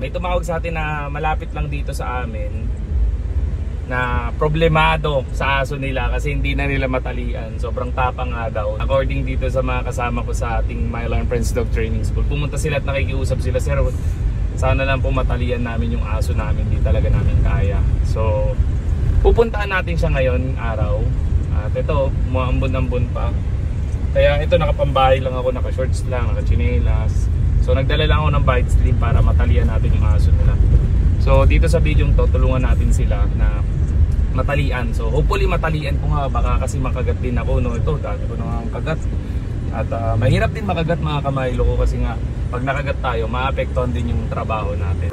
may tumawag sa atin na malapit lang dito sa amin na problemado sa aso nila kasi hindi na nila matalian. Sobrang tapang nga daw. According dito sa mga kasama ko sa ating Milo and Friends Dog Training School, pumunta sila at nakikiusap sila, sir, sana lang po matalian namin yung aso namin, hindi talaga namin kaya. So pupuntahan natin siya ngayon araw. At ito, muambon-ambon pa. Kaya ito, nakapambahay lang ako, naka-shorts lang, naka-chinelas. So nagdala lang ako ng bite sleeve para matalian natin yung aso nila. So dito sa video to, tulungan natin sila na matalian. So hopefully matalian ko nga, baka kasi makagat din ako, no? Ito, dati ko na ang kagat. At mahirap din makagat mga kamaylo ko kasi nga pag nakagat tayo, maapektuhan din yung trabaho natin.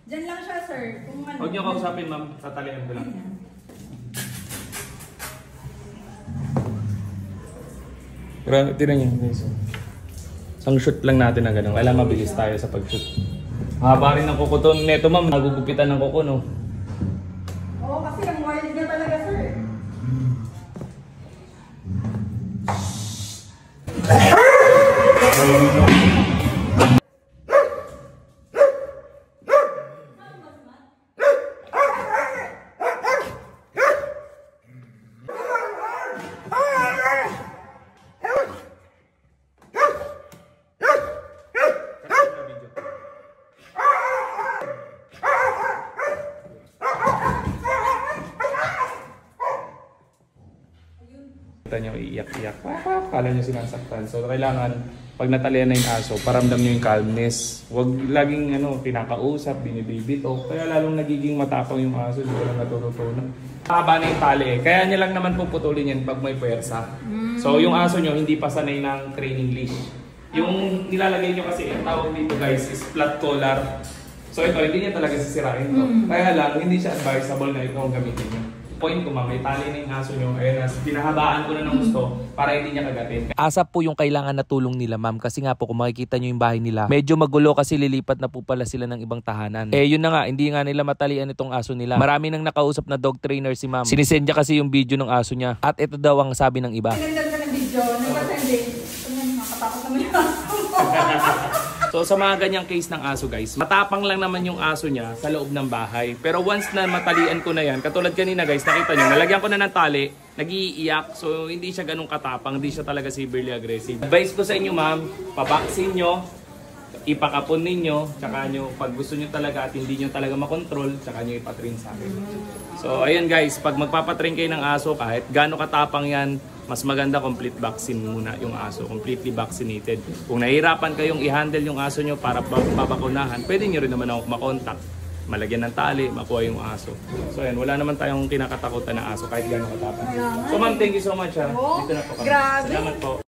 Diyan lang siya, sir. Kung ano. Huwag niyo kausapin, ma'am. Tatalian ko lang. Grabe, tira niyo. Isang shoot lang natin na gano'n. Kailangan mabilis tayo sa pag-shoot. Mahaba rin ang kuko to. Neto, ma'am. Nagugupitan ng kuko, no? Oo, kasi ang wild niya talaga, sir. Nyo iiyak-iyak, kala nyo sinasaktan. So kailangan pag natalian na yung aso, paramdam nyo yung calmness. Huwag laging kinakausap, binibibito. Kaya lalong nagiging matapang yung aso, hindi ko lang natututunan. Haba na yung tali eh. Kaya nyo lang naman puputulin yan pag may puwersa. So yung aso nyo hindi pa sanay ng training leash. Yung nilalagay nyo kasi, ang tawag dito guys is flat collar. So ito, hindi niya talaga sisirain to. Kaya lang, hindi siya advisable na ito ang gamitin nyo. Point ko, ma'am, may tali na yung aso nyo. Ayun, pinahabaan ko na ng gusto para hindi niya kagatin. Asap po yung kailangan na tulong nila, ma'am. Kasi nga po, kung makikita nyo yung bahay nila, medyo magulo kasi lilipat na po pala sila ng ibang tahanan. Yun na nga, hindi nga nila matalian itong aso nila. Marami nang nakausap na dog trainer si ma'am. Sinisendya kasi yung video ng aso niya. At ito daw ang sabi ng iba. Sinendan ka ng video, nagpasendin. Nakakatakot naman yung aso. So sa mga ganyang case ng aso guys, matapang lang naman yung aso niya sa loob ng bahay. Pero once na matalian ko na yan, katulad kanina guys, nakita nyo, nalagyan ko na ng tali, nag-iiyak. So hindi siya ganun katapang, hindi siya talaga severely aggressive. Advice ko sa inyo ma'am, pabaksin nyo, ipakapon ninyo, tsaka nyo, pag gusto nyo talaga at hindi nyo talaga makontrol, tsaka nyo ipatrain sa akin. So ayun guys, pag magpapatrain kayo ng aso, kahit gaano katapang yan, mas maganda complete vaccine muna yung aso, completely vaccinated. Kung nahihirapan kayong i-handle yung aso nyo para babakunahan, pwede nyo rin naman ako makontak, malagyan ng tali, makuha yung aso. So ayan, wala naman tayong kinakatakutan na aso kahit gaano katapang. So ma'am, thank you so much ha. Dito na po kami. Grabe. Salamat po.